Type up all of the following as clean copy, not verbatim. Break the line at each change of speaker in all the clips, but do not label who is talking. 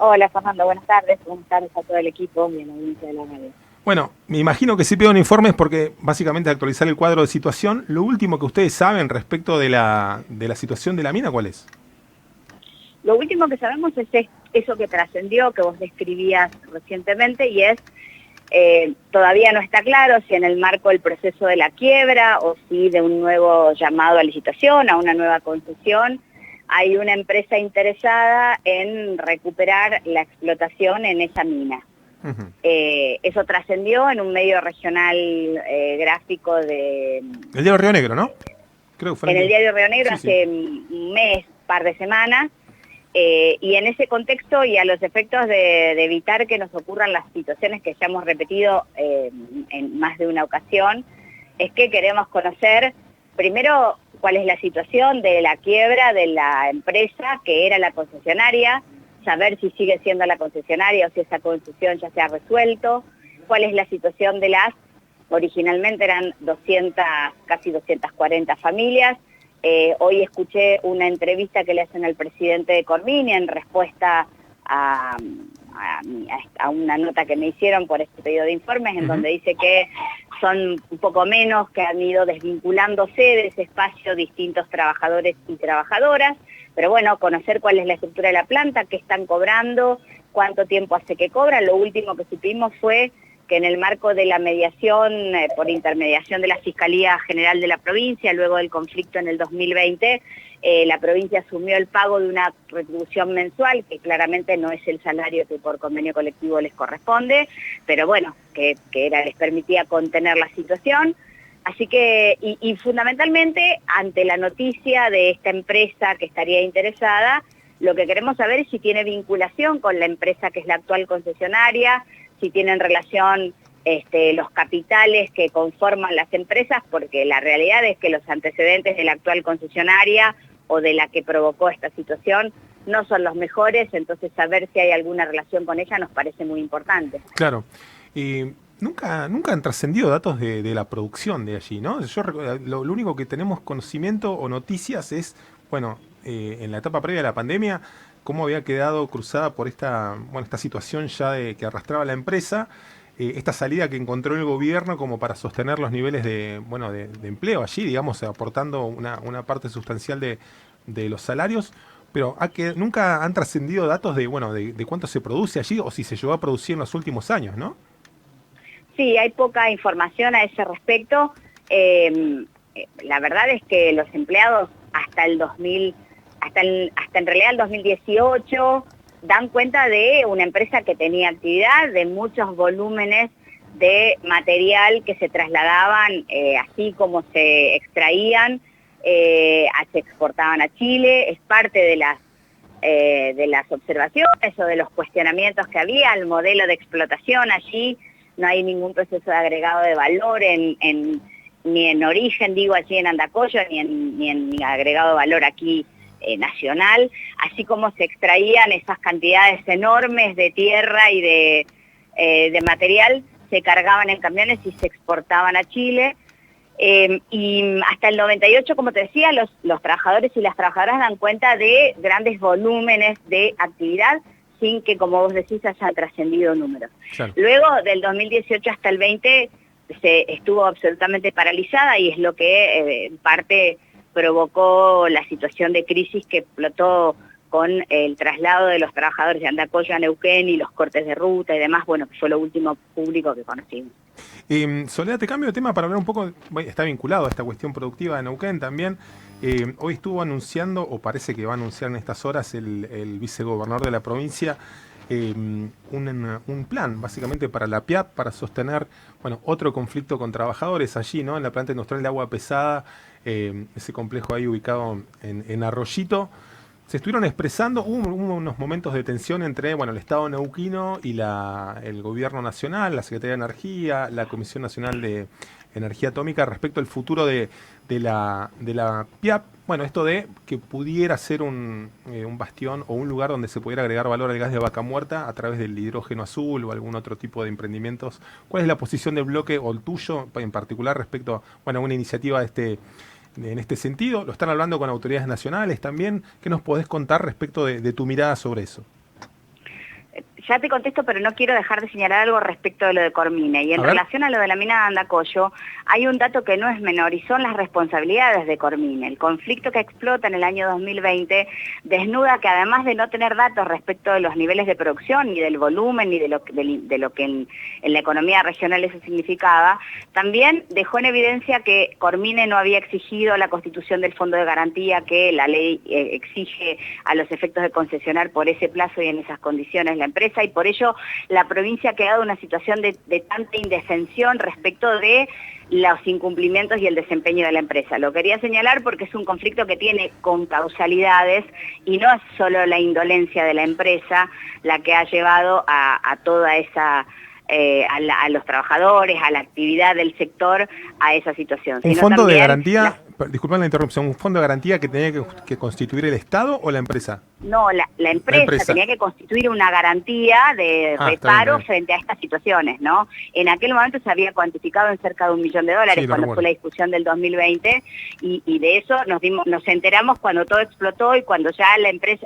Hola Fernando, buenas tardes a todo el equipo y a la audiencia de la radio.
Bueno, me imagino que sí piden informes porque básicamente actualizar el cuadro de situación. Lo último que ustedes saben respecto de la situación de la mina, ¿cuál es?
Lo último que sabemos es eso que trascendió, que vos describías recientemente, y es, todavía no está claro si en el marco del proceso de la quiebra o si de un nuevo llamado a licitación, a una nueva concesión, hay una empresa interesada en recuperar la explotación en esa mina.
Ujú.
Eso trascendió en un medio regional gráfico
El diario Río Negro, ¿no? Creo que fue
en el
el...
diario Río Negro
Sí, sí.
hace un mes, par de semanas, y en ese contexto y a los efectos de evitar que nos ocurran las situaciones que ya hemos repetido en más de una ocasión, es que queremos conocer primero cuál es la situación de la quiebra de la empresa que era la concesionaria, saber si sigue siendo la concesionaria o si esa concesión ya se ha resuelto, cuál es la situación de originalmente eran 200, casi 240 familias. Hoy escuché una entrevista que le hacen al presidente de Corvinia en respuesta a una nota que me hicieron por este pedido de informes, en
Ujú.
donde dice que son un poco menos, que han ido desvinculándose de ese espacio distintos trabajadores y trabajadoras, pero bueno, conocer cuál es la estructura de la planta, qué están cobrando, cuánto tiempo hace que cobran. Lo último que supimos fue que en el marco de la mediación, por intermediación de la Fiscalía General de la provincia, luego del conflicto en el 2020, la provincia asumió el pago de una retribución mensual, que claramente no es el salario que por convenio colectivo les corresponde, pero bueno, que les permitía contener la situación. Así que, y fundamentalmente, ante la noticia de esta empresa que estaría interesada, lo que queremos saber es si tiene vinculación con la empresa que es la actual concesionaria, si tienen relación los capitales que conforman las empresas, porque la realidad es que los antecedentes de la actual concesionaria o de la que provocó esta situación no son los mejores, entonces saber si hay alguna relación con ella nos parece muy importante.
Claro. Y nunca han trascendido datos de la producción de allí, ¿no? Lo único que tenemos conocimiento o noticias es, bueno, en la etapa previa de la pandemia, cómo había quedado cruzada por esta situación ya de que arrastraba la empresa, esta salida que encontró el gobierno como para sostener los niveles de empleo allí, digamos, aportando una parte sustancial de los salarios. Pero nunca han trascendido datos de cuánto se produce allí o si se llegó a producir en los últimos años, ¿no?
Sí, hay poca información a ese respecto. La verdad es que los empleados hasta el 2000, hasta en realidad el 2018, dan cuenta de una empresa que tenía actividad, de muchos volúmenes de material que se trasladaban, así como se extraían, se exportaban a Chile. Es parte de las observaciones o de los cuestionamientos que había al modelo de explotación allí. No hay ningún proceso de agregado de valor ni en origen, digo, allí en Andacollo, ni en agregado de valor aquí nacional, así como se extraían esas cantidades enormes de tierra y de material, se cargaban en camiones y se exportaban a Chile. Y hasta el 98, como te decía, los trabajadores y las trabajadoras dan cuenta de grandes volúmenes de actividad sin que, como vos decís, hayan trascendido números.
Claro.
Luego, del 2018 hasta el 20, se estuvo absolutamente paralizada y es lo que en parte provocó la situación de crisis que explotó con el traslado de los trabajadores de Andacollo a Neuquén y los cortes de ruta y demás, bueno, que fue lo último público que conocimos.
Soledad, te cambio de tema para hablar un poco, bueno, está vinculado a esta cuestión productiva de Neuquén también. Hoy estuvo anunciando, o parece que va a anunciar en estas horas, el vicegobernador de la provincia, un plan básicamente para la PIAP, para sostener, bueno, otro conflicto con trabajadores allí, ¿no? En la planta industrial de agua pesada, ese complejo ahí ubicado en Arroyito. Se estuvieron expresando, hubo unos momentos de tensión entre, bueno, el Estado neuquino y el gobierno nacional, la Secretaría de Energía, la Comisión Nacional de Energía Atómica respecto al futuro de la PIAP. Bueno, esto de que pudiera ser un bastión o un lugar donde se pudiera agregar valor al gas de vaca muerta a través del hidrógeno azul o algún otro tipo de emprendimientos. ¿Cuál es la posición del bloque o el tuyo en particular respecto a una iniciativa en este sentido? ¿Lo están hablando con autoridades nacionales también? ¿Qué nos podés contar respecto de tu mirada sobre eso?
ya te contesto, pero no quiero dejar de señalar algo respecto de lo de Cormine. Y en relación a lo de la mina de Andacollo, hay un dato que no es menor y son las responsabilidades de Cormine. El conflicto que explota en el año 2020 desnuda que además de no tener datos respecto de los niveles de producción, ni del volumen, ni de lo que en la economía regional eso significaba, también dejó en evidencia que Cormine no había exigido la constitución del Fondo de Garantía que la ley exige a los efectos de concesionar por ese plazo y en esas condiciones la empresa, y por ello la provincia ha quedado en una situación de tanta indefensión respecto de los incumplimientos y el desempeño de la empresa. Lo quería señalar porque es un conflicto que tiene concausalidades y no es solo la indolencia de la empresa la que ha llevado a toda esa... a los trabajadores, a la actividad del sector, a esa situación.
¿Un fondo de garantía, disculpen la interrupción, un fondo de garantía que tenía que constituir el Estado o la empresa?
No, la empresa tenía que constituir una garantía de reparo frente a estas situaciones, ¿no? En aquel momento se había cuantificado en cerca de $1 millón cuando fue la discusión del 2020 y de eso nos enteramos cuando todo explotó y cuando ya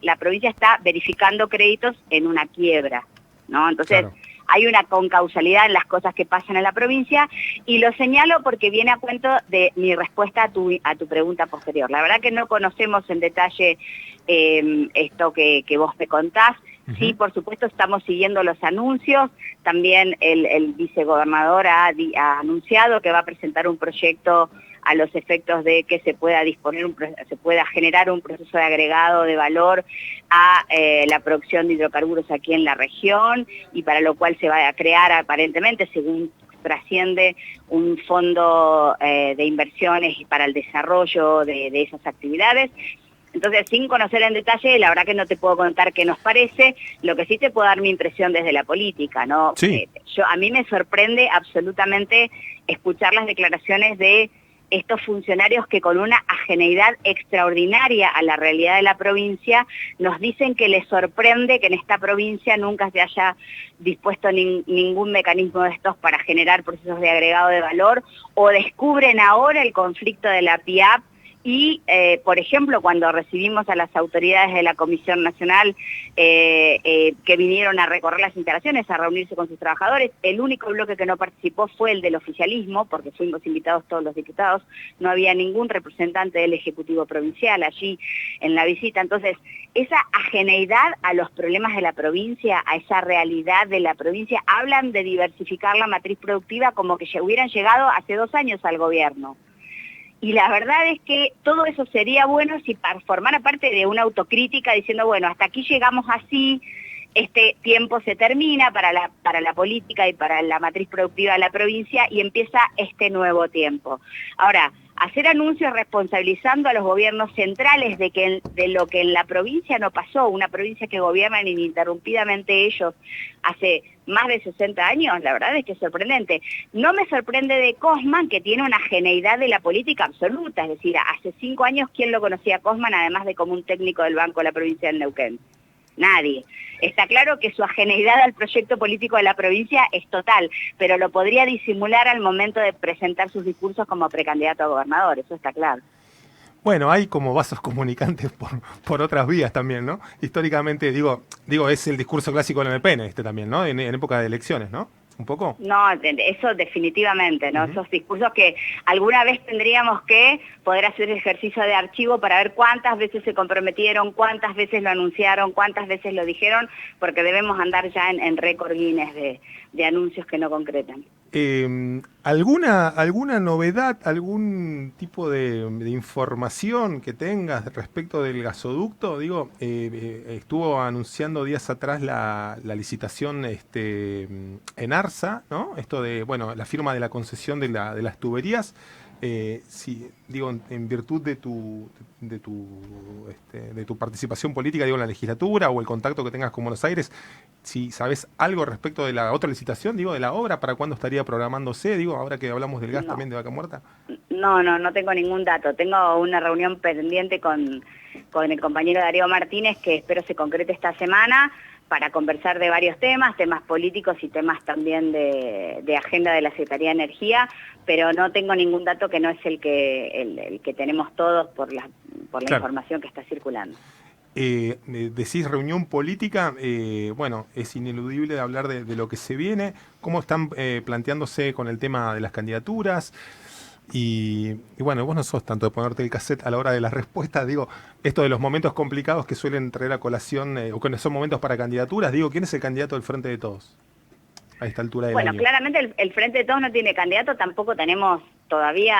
la provincia está verificando créditos en una quiebra, ¿no? Entonces... Claro. Hay una concausalidad en las cosas que pasan en la provincia y lo señalo porque viene a cuento de mi respuesta a tu pregunta posterior. La verdad que no conocemos en detalle esto que vos me contás. Sí, por supuesto estamos siguiendo los anuncios. También el vicegobernador ha anunciado que va a presentar un proyecto a los efectos de que se pueda generar un proceso de agregado de valor a la producción de hidrocarburos aquí en la región, y para lo cual se va a crear aparentemente, según trasciende, un fondo de inversiones para el desarrollo de esas actividades. Entonces, sin conocer en detalle, la verdad que no te puedo contar qué nos parece, lo que sí te puedo dar mi impresión desde la política, ¿no?
Sí.
A mí me sorprende absolutamente escuchar las declaraciones de estos funcionarios que con una ajeneidad extraordinaria a la realidad de la provincia nos dicen que les sorprende que en esta provincia nunca se haya dispuesto ningún mecanismo de estos para generar procesos de agregado de valor, o descubren ahora el conflicto de la PIAP. Y, por ejemplo, cuando recibimos a las autoridades de la Comisión Nacional que vinieron a recorrer las instalaciones, a reunirse con sus trabajadores, el único bloque que no participó fue el del oficialismo, porque fuimos invitados todos los diputados, no había ningún representante del Ejecutivo Provincial allí en la visita. Entonces, esa ajeneidad a los problemas de la provincia, a esa realidad de la provincia, hablan de diversificar la matriz productiva como que hubieran llegado hace 2 años al gobierno. Y la verdad es que todo eso sería bueno si formara parte de una autocrítica diciendo, bueno, hasta aquí llegamos así, este tiempo se termina para la política y para la matriz productiva de la provincia y empieza este nuevo tiempo. Ahora, hacer anuncios responsabilizando a los gobiernos centrales de lo que en la provincia no pasó, una provincia que gobiernan ininterrumpidamente ellos hace más de 60 años, la verdad es que es sorprendente. No me sorprende de Cosman, que tiene una geneidad de la política absoluta, es decir, hace 5 años, ¿quién lo conocía a Cosman, además de como un técnico del Banco de la Provincia del Neuquén? Nadie. Está claro que su ajeneidad al proyecto político de la provincia es total, pero lo podría disimular al momento de presentar sus discursos como precandidato a gobernador, eso está claro.
Bueno, hay como vasos comunicantes por otras vías también, ¿no? Históricamente, digo, es el discurso clásico del MPN también, ¿no? En época de elecciones, ¿no? ¿Un poco?
No, eso definitivamente, ¿no? Esos discursos que alguna vez tendríamos que poder hacer ejercicio de archivo para ver cuántas veces se comprometieron, cuántas veces lo anunciaron, cuántas veces lo dijeron, porque debemos andar ya en récord Guinness de anuncios que no concretan.
¿Alguna novedad, algún tipo de información que tengas respecto del gasoducto? Digo, estuvo anunciando días atrás la licitación en ARSA, ¿no? Esto de, bueno, la firma de la concesión de las tuberías. Sí, digo, en virtud de tu participación política, digo, en la legislatura o el contacto que tengas con Buenos Aires, si sabes algo respecto de la otra licitación, digo, de la obra, ¿para cuándo estaría programándose? Digo, ahora que hablamos del gas también de Vaca Muerta.
No tengo ningún dato. Tengo una reunión pendiente con el compañero Darío Martínez, que espero se concrete esta semana, para conversar de varios temas políticos y temas también de agenda de la Secretaría de Energía, pero no tengo ningún dato que no es el que tenemos todos por la
Claro.
información que está circulando.
decís reunión política, bueno, es ineludible hablar de lo que se viene. ¿Cómo están planteándose con el tema de las candidaturas? Y bueno, vos no sos tanto de ponerte el cassette a la hora de las respuestas, digo, esto de los momentos complicados que suelen traer a colación, o que son momentos para candidaturas, digo, ¿quién es el candidato del Frente de Todos a esta altura del año?
Bueno, claramente el Frente de Todos no tiene candidato, tampoco tenemos todavía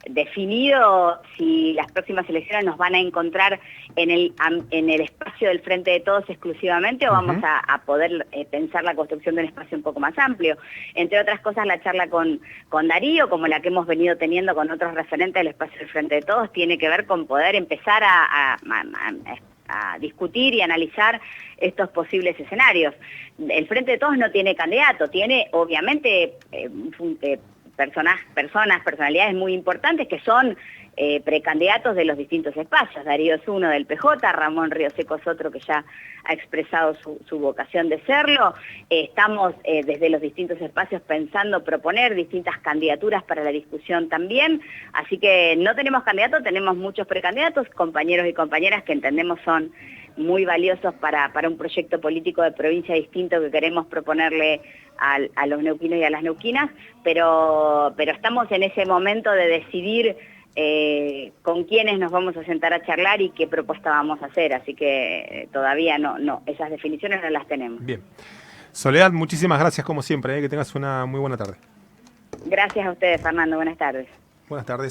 definido si las próximas elecciones nos van a encontrar en el espacio del Frente de Todos exclusivamente o vamos a poder pensar la construcción de un espacio un poco más amplio. Entre otras cosas, la charla con Darío, como la que hemos venido teniendo con otros referentes del espacio del Frente de Todos, tiene que ver con poder empezar a discutir y analizar estos posibles escenarios. El Frente de Todos no tiene candidato, tiene obviamente personalidades muy importantes que son precandidatos de los distintos espacios. Darío es uno del PJ, Ramón Ríos Seco es otro que ya ha expresado su vocación de serlo. Estamos desde los distintos espacios pensando proponer distintas candidaturas para la discusión también, así que no tenemos candidato, tenemos muchos precandidatos, compañeros y compañeras que entendemos son muy valiosos para un proyecto político de provincia distinto que queremos proponerle a los neuquinos y a las neuquinas, pero estamos en ese momento de decidir con quiénes nos vamos a sentar a charlar y qué propuesta vamos a hacer, así que todavía no, esas definiciones no las tenemos.
Bien. Soledad, muchísimas gracias como siempre, que tengas una muy buena tarde.
Gracias a ustedes, Fernando, buenas tardes.
Buenas tardes.